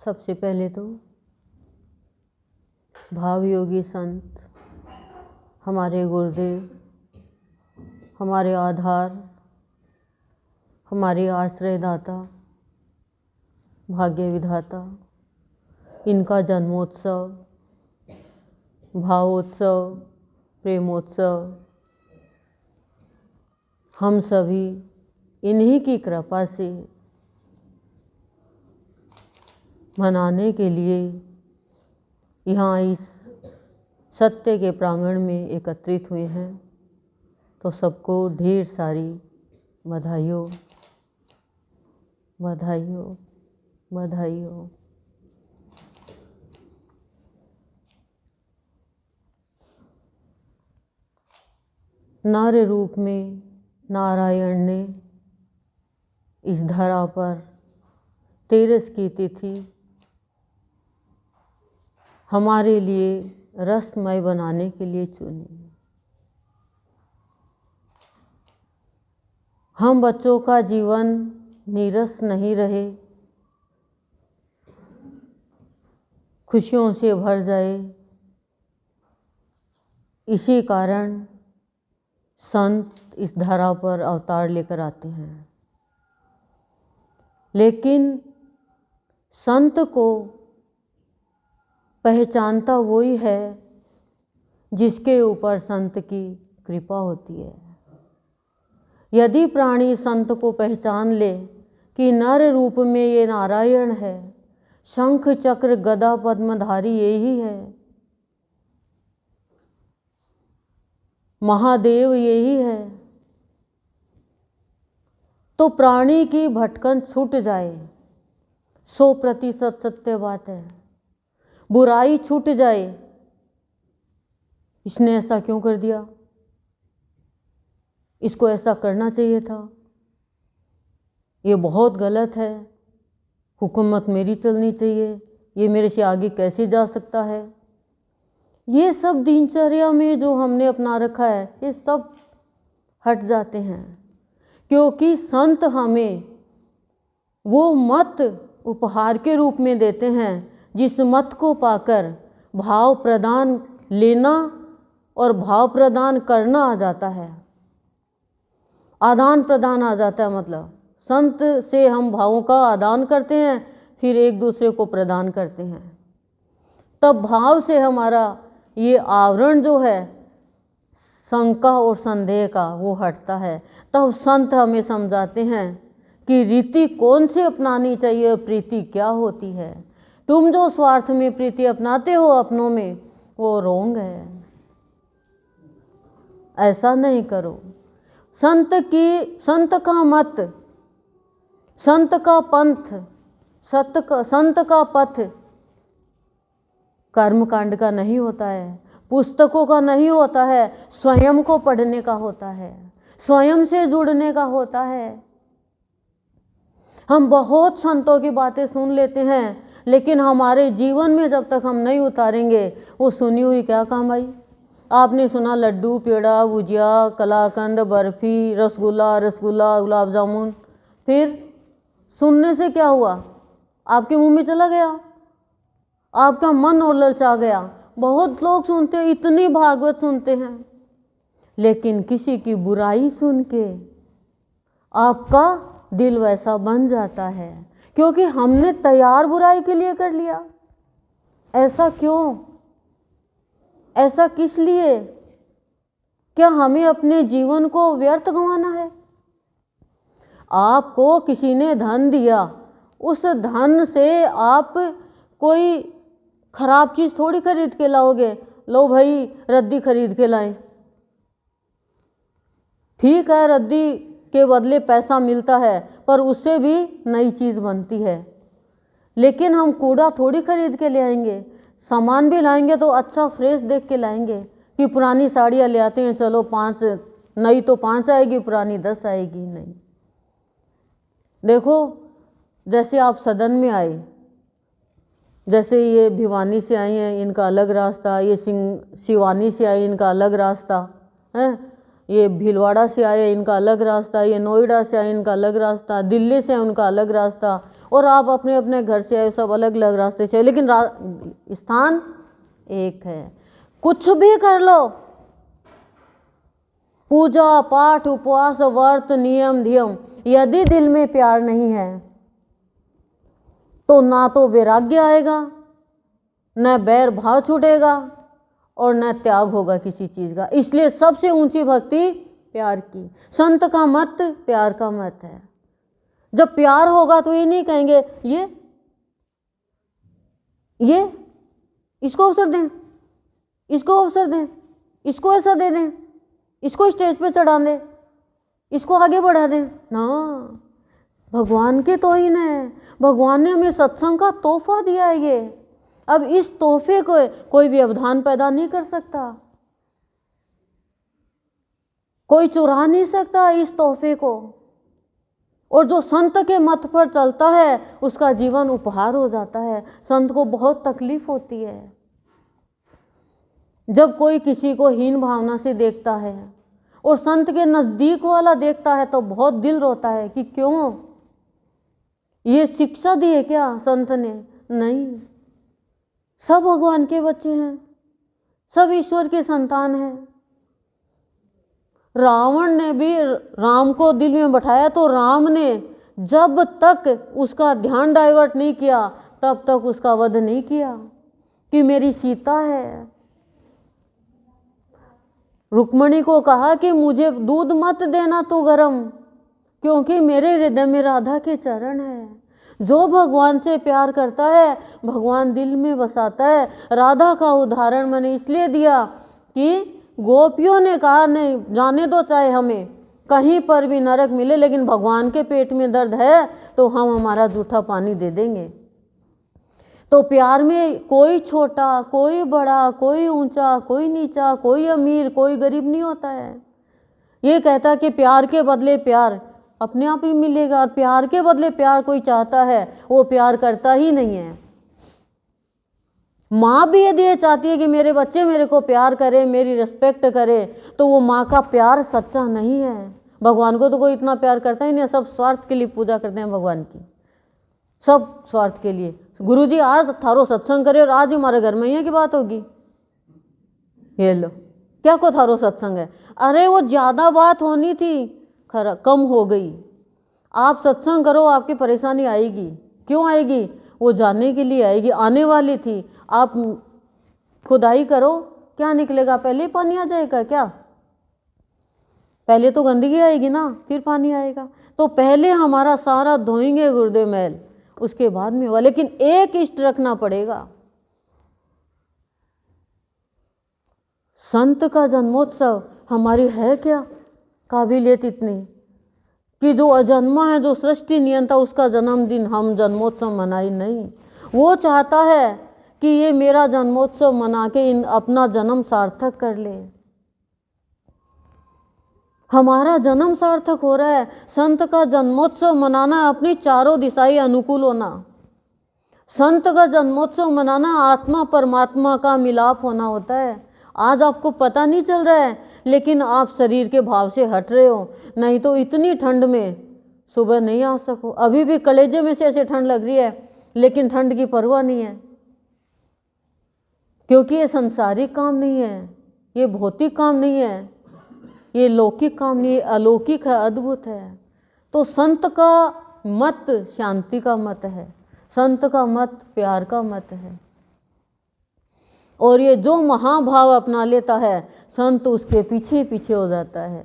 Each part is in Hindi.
सबसे पहले तो भाव योगी संत, हमारे गुरुदेव, हमारे आधार, हमारे आश्रयदाता, भाग्य विधाता, इनका जन्मोत्सव, भावोत्सव, प्रेमोत्सव हम सभी इन्हीं की कृपा से मनाने के लिए यहाँ इस सत्य के प्रांगण में एकत्रित हुए हैं। तो सबको ढेर सारी बधाइयों, बधाइयों, बधाइयों। नार्य रूप में नारायण ने इस धरा पर तेरस की तिथि हमारे लिए रसमय बनाने के लिए चुनी। हम बच्चों का जीवन नीरस नहीं रहे, खुशियों से भर जाए, इसी कारण संत इस धरा पर अवतार लेकर आते हैं। लेकिन संत को पहचानता वही है जिसके ऊपर संत की कृपा होती है। यदि प्राणी संत को पहचान ले कि नर रूप में ये नारायण है, शंख चक्र गदा पद्मधारी यही है, महादेव यही है, तो प्राणी की भटकन छूट जाए। 100% सत्य बात है। बुराई छूट जाए। इसने ऐसा क्यों कर दिया, इसको ऐसा करना चाहिए था, ये बहुत गलत है, हुकूमत मेरी चलनी चाहिए, ये मेरे से आगे कैसे जा सकता है, ये सब दिनचर्या में जो हमने अपना रखा है ये सब हट जाते हैं। क्योंकि संत हमें वो मत उपहार के रूप में देते हैं जिस मत को पाकर भाव प्रदान लेना और भाव प्रदान करना आ जाता है, आदान प्रदान आ जाता है। मतलब संत से हम भावों का आदान करते हैं, फिर एक दूसरे को प्रदान करते हैं। तब भाव से हमारा ये आवरण जो है शंका और संदेह का वो हटता है। तब संत हमें समझाते हैं कि रीति कौन से अपनानी चाहिए, प्रीति क्या होती है। तुम जो स्वार्थ में प्रीति अपनाते हो अपनों में, वो रोंग है, ऐसा नहीं करो। संत का मत, संत का पंथ, संत का पथ कर्मकांड का नहीं होता है, पुस्तकों का नहीं होता है, स्वयं को पढ़ने का होता है, स्वयं से जुड़ने का होता है। हम बहुत संतों की बातें सुन लेते हैं, लेकिन हमारे जीवन में जब तक हम नहीं उतारेंगे वो सुनी हुई क्या काम आई। आपने सुना लड्डू, पेड़ा, भुजिया, कलाकंद, बर्फी, रसगुल्ला, गुलाब जामुन, फिर सुनने से क्या हुआ, आपके मुंह में चला गया, आपका मन और ललचा गया। बहुत लोग सुनते हैं, इतनी भागवत सुनते हैं, लेकिन किसी की बुराई सुन के आपका दिल वैसा बन जाता है क्योंकि हमने तैयार बुराई के लिए कर लिया। ऐसा क्यों, ऐसा किस लिए? क्या हमें अपने जीवन को व्यर्थ गंवाना है? आपको किसी ने धन दिया, उस धन से आप कोई खराब चीज़ थोड़ी खरीद के लाओगे। लो भाई रद्दी खरीद के लाएं, ठीक है, रद्दी के बदले पैसा मिलता है, पर उससे भी नई चीज़ बनती है। लेकिन हम कूड़ा थोड़ी खरीद के ले आएंगे। सामान भी लाएंगे तो अच्छा फ्रेश देख के लाएंगे कि पुरानी साड़ियाँ ले आते हैं, चलो 5 नई तो 5 आएगी, पुरानी 10 आएगी। नहीं, देखो जैसे आप सदन में आए, जैसे ये भिवानी से आई हैं, इनका अलग रास्ता, ये शिवानी से आई, इनका अलग रास्ता है। ये भीलवाड़ा से आए इनका अलग रास्ता, ये नोएडा से आए इनका अलग रास्ता, दिल्ली से उनका अलग रास्ता, और आप अपने अपने घर से आए सब अलग अलग रास्ते से, लेकिन स्थान एक है। कुछ भी कर लो, पूजा पाठ उपवास व्रत नियम धियम, यदि दिल में प्यार नहीं है तो ना तो वैराग्य आएगा, न बैर भाव छूटेगा, और न त्याग होगा किसी चीज का। इसलिए सबसे ऊंची भक्ति प्यार की। संत का मत प्यार का मत है। जब प्यार होगा तो ये नहीं कहेंगे ये इसको अवसर दें, इसको अवसर दें, इसको ऐसा दे दें, इसको स्टेज पे चढ़ा दें, इसको आगे बढ़ा दें ना। भगवान के तो ही न, भगवान ने हमें सत्संग का तोहफा दिया है ये। अब इस तोहफे को कोई व्यवधान पैदा नहीं कर सकता, कोई चुरा नहीं सकता इस तोहफे को। और जो संत के मत पर चलता है उसका जीवन उपहार हो जाता है। संत को बहुत तकलीफ होती है जब कोई किसी को हीन भावना से देखता है, और संत के नजदीक वाला देखता है तो बहुत दिल रोता है कि क्यों, ये शिक्षा दी है क्या संत ने? नहीं, सब भगवान के बच्चे हैं, सब ईश्वर के संतान हैं। रावण ने भी राम को दिल में बैठाया तो राम ने जब तक उसका ध्यान डाइवर्ट नहीं किया तब तक उसका वध नहीं किया कि मेरी सीता है। रुक्मणी को कहा कि मुझे दूध मत देना तो गरम, क्योंकि मेरे हृदय में राधा के चरण है। जो भगवान से प्यार करता है भगवान दिल में बसाता है। राधा का उदाहरण मैंने इसलिए दिया कि गोपियों ने कहा नहीं, जाने दो चाहे हमें कहीं पर भी नरक मिले, लेकिन भगवान के पेट में दर्द है तो हम हमारा जूठा पानी दे देंगे। तो प्यार में कोई छोटा, कोई बड़ा, कोई ऊंचा, कोई नीचा, कोई अमीर, कोई गरीब नहीं होता है। ये कहता कि प्यार के बदले प्यार अपने आप ही मिलेगा, और प्यार के बदले प्यार कोई चाहता है वो प्यार करता ही नहीं है। माँ भी यदि ये चाहती है कि मेरे बच्चे मेरे को प्यार करे, मेरी रिस्पेक्ट करे, तो वो माँ का प्यार सच्चा नहीं है। भगवान को तो कोई इतना प्यार करता ही नहीं, सब स्वार्थ के लिए पूजा करते हैं भगवान की, सब स्वार्थ के लिए। गुरुजी आज थारो सत्संग करे और आज हमारे घर में की बात होगी, ये लो क्या को थारो सत्संग है। अरे वो ज़्यादा बात होनी थी, खरा कम हो गई। आप सत्संग करो, आपकी परेशानी आएगी। क्यों आएगी? वो जानने के लिए आएगी, आने वाली थी। आप खुदाई करो, क्या निकलेगा? पहले ही पानी आ जाएगा क्या? पहले तो गंदगी आएगी ना, फिर पानी आएगा। तो पहले हमारा सारा धोएंगे गुर्देव मैल, उसके बाद में होगा। लेकिन एक इष्ट रखना पड़ेगा। संत का जन्मोत्सव हमारी है क्या काबिलियत इतनी कि जो अजन्मा है, जो सृष्टि नियंता, उसका जन्मदिन हम जन्मोत्सव मनाए नहीं। वो चाहता है कि ये मेरा जन्मोत्सव मना के अपना जन्म सार्थक कर ले। हमारा जन्म सार्थक हो रहा है। संत का जन्मोत्सव मनाना अपनी चारों दिशाएं अनुकूल होना। संत का जन्मोत्सव मनाना आत्मा परमात्मा का मिलाप होना होता है। आज आपको पता नहीं चल रहा है, लेकिन आप शरीर के भाव से हट रहे हो। नहीं तो इतनी ठंड में सुबह नहीं आ सको। अभी भी कलेजे में से ऐसे ठंड लग रही है, लेकिन ठंड की परवाह नहीं है, क्योंकि ये सांसारिक काम नहीं है, ये भौतिक काम नहीं है, ये लौकिक काम नहीं है, अलौकिक है, अद्भुत है। तो संत का मत शांति का मत है, संत का मत प्यार का मत है। और ये जो महाभाव अपना लेता है, संत उसके पीछे पीछे हो जाता है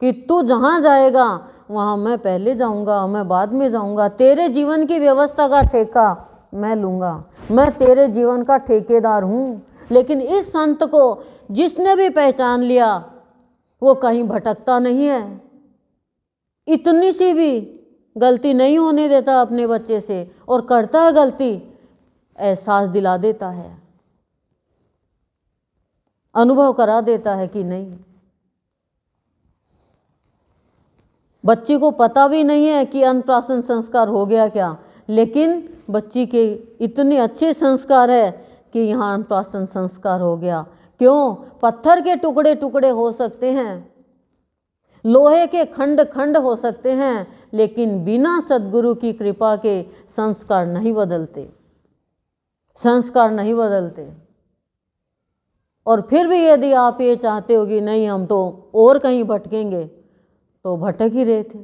कि तू जहाँ जाएगा वहाँ मैं पहले जाऊँगा, मैं बाद में जाऊँगा। तेरे जीवन की व्यवस्था का ठेका मैं लूँगा, मैं तेरे जीवन का ठेकेदार हूँ। लेकिन इस संत को जिसने भी पहचान लिया वो कहीं भटकता नहीं है, इतनी सी भी गलती नहीं होने देता अपने बच्चे से, और करता है गलती एहसास दिला देता है, अनुभव करा देता है कि नहीं। बच्ची को पता भी नहीं है कि अन्नप्राशन संस्कार हो गया क्या, लेकिन बच्ची के इतने अच्छे संस्कार है कि यहाँ अन्नप्राशन संस्कार हो गया। क्यों? पत्थर के टुकड़े टुकड़े हो सकते हैं, लोहे के खंड खंड हो सकते हैं, लेकिन बिना सद्गुरु की कृपा के संस्कार नहीं बदलते, संस्कार नहीं बदलते। और फिर भी यदि आप ये चाहते हो कि नहीं हम तो और कहीं भटकेंगे, तो भटक ही रहे थे,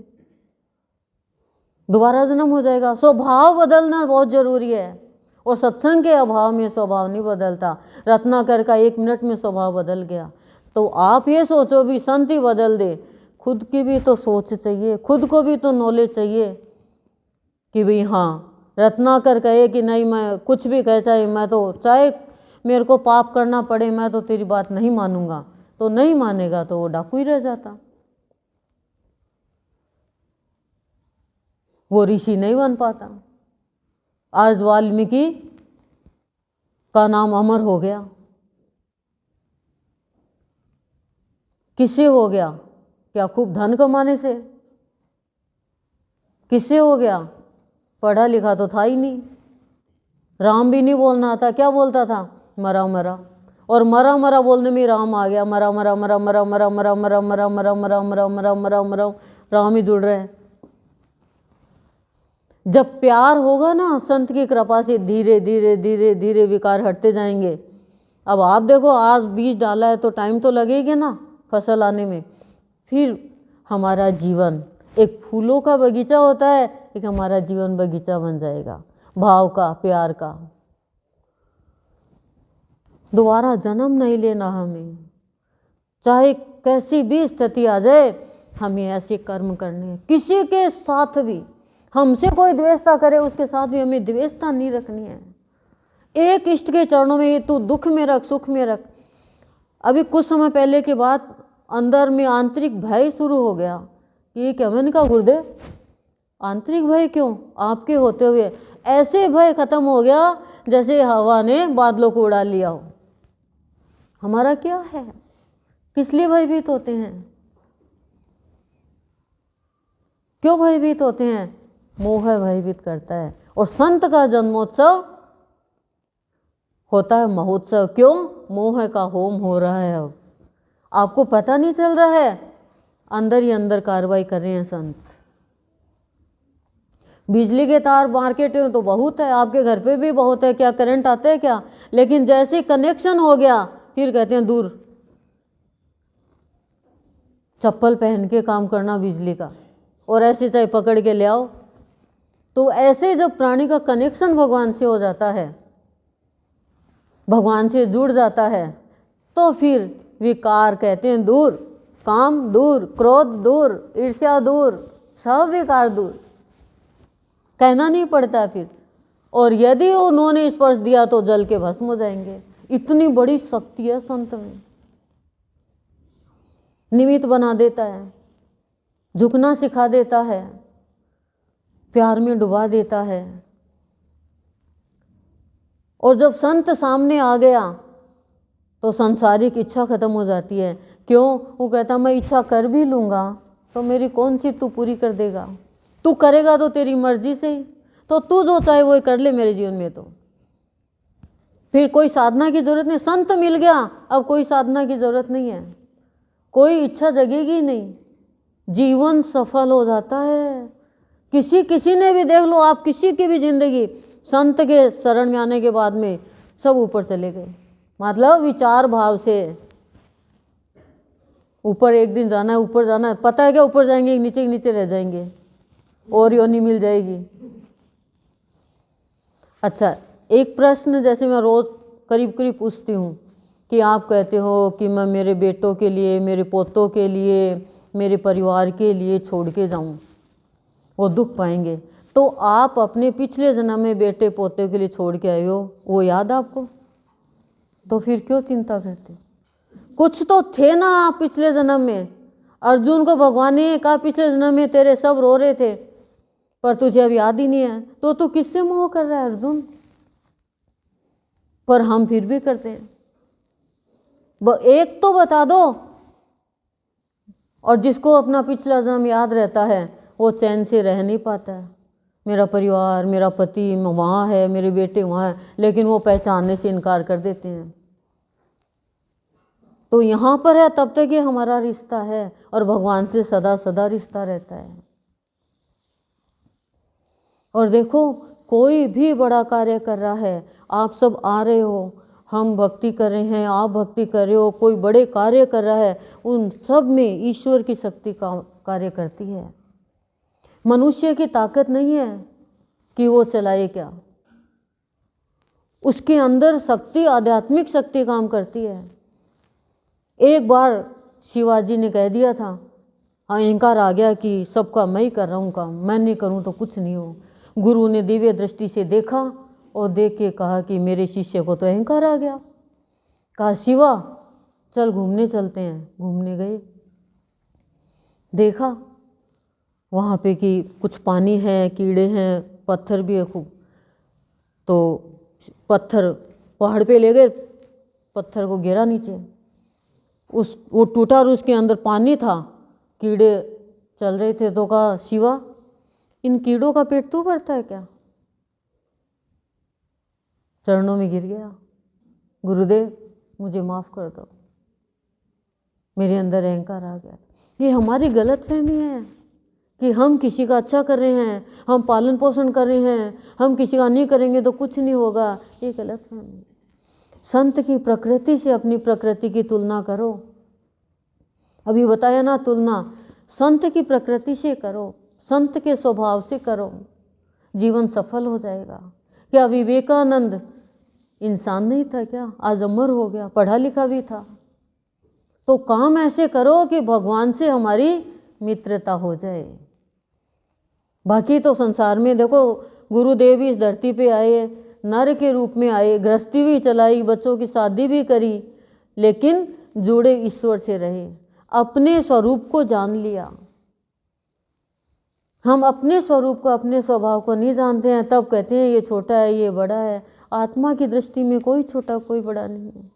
दोबारा जन्म हो जाएगा। स्वभाव बदलना बहुत जरूरी है, और सत्संग के अभाव में स्वभाव नहीं बदलता। रत्नाकर का 1 मिनट में स्वभाव बदल गया। तो आप ये सोचो भी संत ही बदल दे, खुद की भी तो सोच चाहिए, खुद को भी तो नॉलेज चाहिए कि भाई हाँ, रत्नाकर कहे कि नहीं मैं कुछ भी कहे, चाहे मैं तो चाहे मेरे को पाप करना पड़े, मैं तो तेरी बात नहीं मानूंगा, तो नहीं मानेगा तो वो डाकू ही रह जाता, वो ऋषि नहीं बन पाता। आज वाल्मीकि का नाम अमर हो गया, किससे हो गया? क्या खूब धन कमाने से? किससे हो गया? पढ़ा लिखा तो था ही नहीं, राम भी नहीं बोलना आता, क्या बोलता था? मरा मरा, और मरा मरा बोलने में राम आ गया, मरा मरा मरा मरा मरा मरा मरा मरा मरा मरा मरा मरा मरा मरा, राम ही जुड़ रहे हैं। जब प्यार होगा ना संत की कृपा से, धीरे धीरे धीरे धीरे विकार हटते जाएंगे। अब आप देखो, आज बीज डाला है तो टाइम तो लगेगा ना फसल आने में। फिर हमारा जीवन एक फूलों का बगीचा होता है, एक हमारा जीवन बगीचा बन जाएगा, भाव का, प्यार का। दोबारा जन्म नहीं लेना हमें, चाहे कैसी भी स्थिति आ जाए, हमें ऐसे कर्म करने हैं। किसी के साथ भी हमसे कोई द्वेषता करे, उसके साथ भी हमें द्वेषता नहीं रखनी है। एक इष्ट के चरणों में तू दुख में रख, सुख में रख। अभी कुछ समय पहले के बाद अंदर में आंतरिक भय शुरू हो गया कि क्या, मैंने कहा गुरुदेव आंतरिक भय क्यों? आपके होते हुए ऐसे भय खत्म हो गया जैसे हवा ने बादलों को उड़ा लिया हो। हमारा क्या है? किस लिए भयभीत होते हैं? क्यों भयभीत होते हैं? मोह भयभीत करता है। और संत का जन्मोत्सव होता है महोत्सव। क्यों? मोह का होम हो रहा है। अब आपको पता नहीं चल रहा है, अंदर ही अंदर कार्रवाई कर रहे हैं संत। बिजली के तार मार्केट में तो बहुत है, आपके घर पे भी बहुत है, क्या करंट आता है क्या? लेकिन जैसे कनेक्शन हो गया फिर कहते हैं दूर, चप्पल पहन के काम करना बिजली का, और ऐसे चाहे पकड़ के ले आओ। तो ऐसे जब प्राणी का कनेक्शन भगवान से हो जाता है, भगवान से जुड़ जाता है, तो फिर विकार कहते हैं दूर, काम दूर, क्रोध दूर, ईर्ष्या दूर, सब विकार दूर, कहना नहीं पड़ता फिर। और यदि उन्होंने स्पर्श दिया तो जल के भस्म हो जाएंगे। इतनी बड़ी शक्ति है संत में। निमित्त बना देता है, झुकना सिखा देता है, प्यार में डुबा देता है। और जब संत सामने आ गया तो संसारिक इच्छा खत्म हो जाती है। क्यों? वो कहता मैं इच्छा कर भी लूँगा तो मेरी कौन सी तू पूरी कर देगा? तू करेगा तो तेरी मर्जी से ही, तो तू जो चाहे वो कर ले मेरे जीवन में। तो फिर कोई साधना की जरूरत नहीं। संत मिल गया, अब कोई साधना की जरूरत नहीं है, कोई इच्छा जगेगी नहीं, जीवन सफल हो जाता है। किसी ने भी देख लो आप, किसी की भी जिंदगी संत के शरण में आने के बाद में सब ऊपर चले गए। मतलब विचार भाव से ऊपर एक दिन जाना है, ऊपर जाना है, पता है क्या ऊपर जाएंगे, नीचे नीचे रह जाएंगे, और योनि मिल जाएगी। अच्छा, एक प्रश्न जैसे मैं रोज करीब करीब पूछती हूँ कि आप कहते हो कि मैं मेरे बेटों के लिए, मेरे पोतों के लिए, मेरे परिवार के लिए छोड़ के जाऊँ, वो दुख पाएंगे। तो आप अपने पिछले जन्म में बेटे पोते के लिए छोड़ के आए हो, वो याद आपको? तो फिर क्यों चिंता करते? कुछ तो थे ना आप पिछले जन्म में। अर्जुन को भगवान ने कहा पिछले जन्म में तेरे सब रो रहे थे, पर तुझे अब याद ही नहीं है, तो तू किससे मोह कर रहा है अर्जुन? पर हम फिर भी करते हैं। एक तो बता दो। और जिसको अपना पिछला जन्म याद रहता है वो चैन से रह नहीं पाता है। मेरा परिवार, मेरा पति वहाँ है, मेरे बेटे वहाँ है, लेकिन वो पहचानने से इनकार कर देते हैं। तो यहाँ पर है तब तक ये हमारा रिश्ता है, और भगवान से सदा सदा रिश्ता रहता है। और देखो, कोई भी बड़ा कार्य कर रहा है, आप सब आ रहे हो, हम भक्ति कर रहे हैं, आप भक्ति कर रहे हो, कोई बड़े कार्य कर रहा है, उन सब में ईश्वर की शक्ति कार्य करती है। मनुष्य की ताकत नहीं है कि वो चलाए क्या, उसके अंदर शक्ति, आध्यात्मिक शक्ति काम करती है। एक बार शिवाजी ने कह दिया था, अहंकार आ गया कि सबका मैं ही कर रहा हूँ काम, मैं नहीं करूँ तो कुछ नहीं हो। गुरु ने दिव्य दृष्टि से देखा और देख के कहा कि मेरे शिष्य को तो अहंकार आ गया। कहा, शिवा चल घूमने चलते हैं। घूमने गए, देखा वहाँ पे कि कुछ पानी है, कीड़े हैं, पत्थर भी है खूब। तो पत्थर पहाड़ पे ले गए, पत्थर को गिरा नीचे, वो टूटा और उसके अंदर पानी था, कीड़े चल रहे थे। तो कहा, शिवा इन कीड़ों का पेट तू भरता है क्या? चरणों में गिर गया, गुरुदेव मुझे माफ़ कर दो, मेरे अंदर अहंकार आ गया। ये हमारी गलतफहमी है कि हम किसी का अच्छा कर रहे हैं, हम पालन पोषण कर रहे हैं, हम किसी का नहीं करेंगे तो कुछ नहीं होगा। ये गलतफहमी। संत की प्रकृति से अपनी प्रकृति की तुलना करो। अभी बताया ना, तुलना संत की प्रकृति से करो, संत के स्वभाव से करो, जीवन सफल हो जाएगा। क्या विवेकानंद इंसान नहीं था क्या? आज अमर हो गया, पढ़ा लिखा भी था। तो काम ऐसे करो कि भगवान से हमारी मित्रता हो जाए। बाकी तो संसार में देखो, गुरुदेव भी इस धरती पे आए, नर के रूप में आए, गृहस्थी भी चलाई, बच्चों की शादी भी करी, लेकिन जुड़े ईश्वर से रहे, अपने स्वरूप को जान लिया। हम अपने स्वरूप को, अपने स्वभाव को नहीं जानते हैं, तब कहते हैं ये छोटा है, ये बड़ा है। आत्मा की दृष्टि में कोई छोटा कोई बड़ा नहीं है।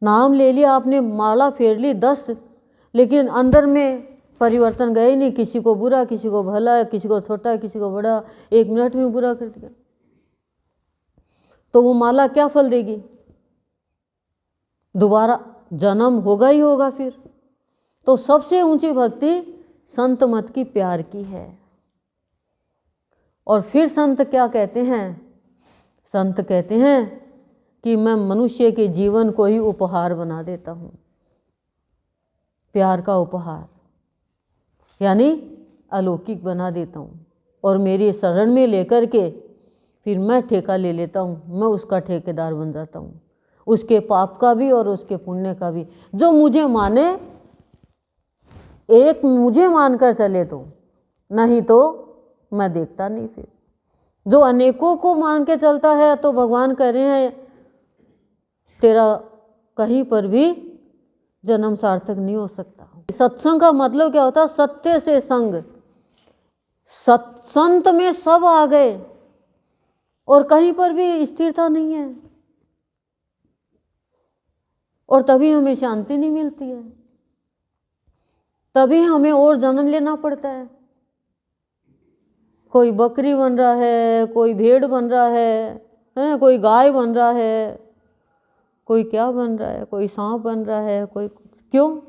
नाम ले लिया आपने, माला फेर ली 10, लेकिन अंदर में परिवर्तन गए नहीं। किसी को बुरा, किसी को भला, किसी को छोटा, किसी को बड़ा, 1 मिनट में बुरा कर दिया, तो वो माला क्या फल देगी? दोबारा जन्म होगा ही होगा फिर। तो सबसे ऊंची भक्ति संत मत की, प्यार की है। और फिर संत क्या कहते हैं? संत कहते हैं कि मैं मनुष्य के जीवन को ही उपहार बना देता हूँ, प्यार का उपहार, यानी अलौकिक बना देता हूँ, और मेरी शरण में लेकर के फिर मैं ठेका ले लेता हूँ, मैं उसका ठेकेदार बन जाता हूँ, उसके पाप का भी और उसके पुण्य का भी। जो मुझे माने, एक मुझे मानकर चले तो, नहीं तो मैं देखता नहीं। फिर जो अनेकों को मान के चलता है, तो भगवान कह रहे हैं तेरा कहीं पर भी जन्म सार्थक नहीं हो सकता। सत्संग का मतलब क्या होता है? सत्य से संग। सत्संत में सब आ गए और कहीं पर भी स्थिरता नहीं है, और तभी हमें शांति नहीं मिलती है, तभी हमें और जन्म लेना पड़ता है। कोई बकरी बन रहा है, कोई भेड़ बन रहा है, कोई गाय बन रहा है, कोई क्या बन रहा है, कोई सांप बन रहा है, कोई क्यों?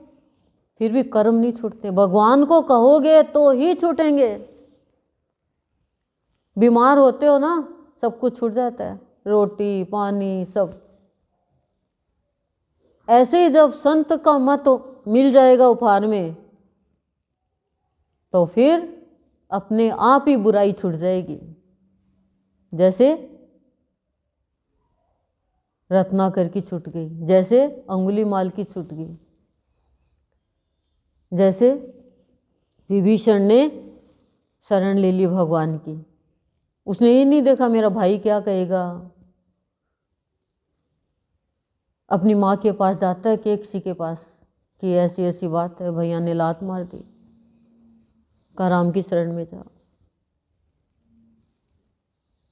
फिर भी कर्म नहीं छूटते। भगवान को कहोगे तो ही छूटेंगे। बीमार होते हो ना, सब कुछ छूट जाता है, रोटी पानी सब। ऐसे ही जब संत का मत मिल जाएगा उपहार में, तो फिर अपने आप ही बुराई छूट जाएगी। जैसे रत्नाकर की छूट गई, जैसे अंगुलीमाल की छूट गई, जैसे विभीषण ने शरण ले ली भगवान की। उसने ये नहीं देखा मेरा भाई क्या कहेगा। अपनी माँ के पास जाता है, किसी के पास, कि ऐसी ऐसी बात है, भैया ने लात मार दी, कहा राम की शरण में जाओ।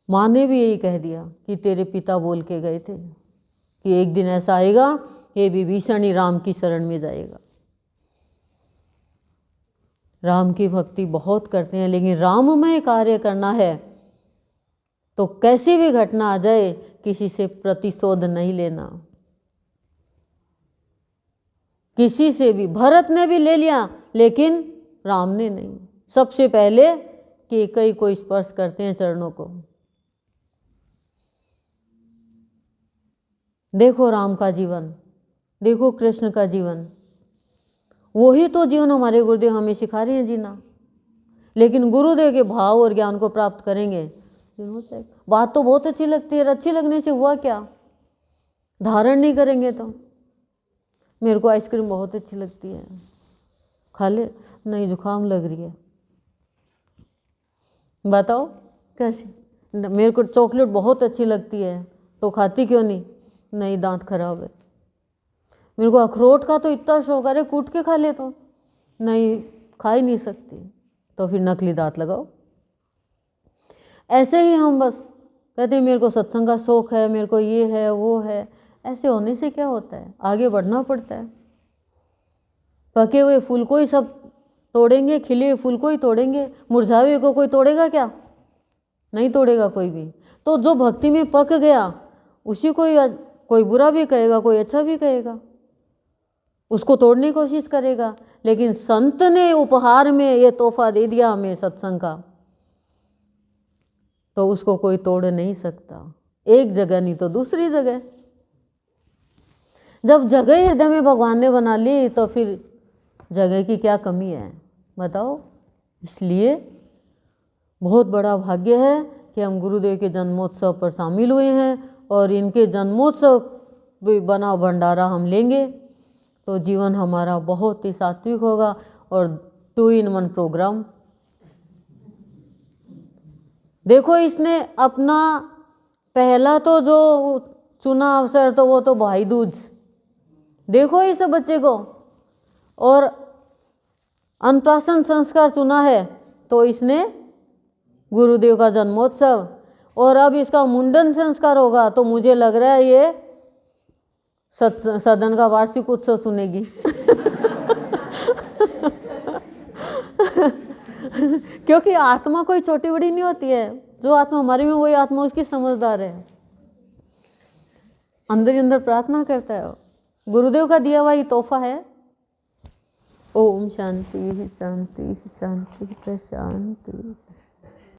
माँ ने भी यही कह दिया कि तेरे पिता बोल के गए थे कि एक दिन ऐसा आएगा, ये विभीषण ही राम की शरण में जाएगा। राम की भक्ति बहुत करते हैं, लेकिन राममय कार्य करना है तो कैसी भी घटना आ जाए, किसी से प्रतिशोध नहीं लेना। किसी से भी, भरत ने भी ले लिया लेकिन राम ने नहीं। सबसे पहले कैकेयी को स्पर्श करते हैं चरणों को। देखो राम का जीवन, देखो कृष्ण का जीवन, वही तो जीवन हमारे गुरुदेव हमें सिखा रहे हैं जीना। लेकिन गुरुदेव के भाव और ज्ञान को प्राप्त करेंगे, बात तो बहुत अच्छी लगती है, अच्छी लगने से हुआ क्या, धारण नहीं करेंगे तो। मेरे को आइसक्रीम बहुत अच्छी लगती है, खा ले, नहीं जुकाम लग रही है, बताओ कैसे। मेरे को चॉकलेट बहुत अच्छी लगती है, तो खाती क्यों नहीं, दांत खराब है। मेरे को अखरोट का तो इतना शौक, अरे कूट के खा ले, तो नहीं, खा ही नहीं सकती, तो फिर नकली दांत लगाओ। ऐसे ही हम बस कहते हैं मेरे को सत्संग का शौक है, मेरे को ये है वो है। ऐसे होने से क्या होता है, आगे बढ़ना पड़ता है। पके हुए फूल को ही सब तोड़ेंगे, खिले हुए फूल को ही तोड़ेंगे, मुरझाए हुए को कोई तोड़ेगा क्या, नहीं तोड़ेगा कोई भी। तो जो भक्ति में पक गया उसी को कोई बुरा भी कहेगा, कोई अच्छा भी कहेगा, उसको तोड़ने की कोशिश करेगा। लेकिन संत ने उपहार में ये तोहफा दे दिया हमें सत्संग का, तो उसको कोई तोड़ नहीं सकता। एक जगह नहीं तो दूसरी जगह। जब जगह हृदय में भगवान ने बना ली तो फिर जगह की क्या कमी है, बताओ। इसलिए बहुत बड़ा भाग्य है कि हम गुरुदेव के जन्मोत्सव पर शामिल हुए हैं, और इनके जन्मोत्सव बना भंडारा हम लेंगे तो जीवन हमारा बहुत ही सात्विक होगा। और 2 in 1 प्रोग्राम। देखो इसने अपना पहला तो जो चुना अवसर तो वो तो भाई दूज, देखो इस बच्चे को, और अन्नप्राशन संस्कार चुना है तो इसने गुरुदेव का जन्मोत्सव, और अब इसका मुंडन संस्कार होगा तो मुझे लग रहा है ये सदन का वार्षिक उत्सव सुनेगी। क्योंकि आत्मा कोई छोटी बड़ी नहीं होती है, जो आत्मा हमारी में वही आत्मा उसकी समझदार है, अंदर ही अंदर प्रार्थना करता है। गुरुदेव का दिया हुआ ये तोहफा है। ओम शांति शांति शांति प्रशांति।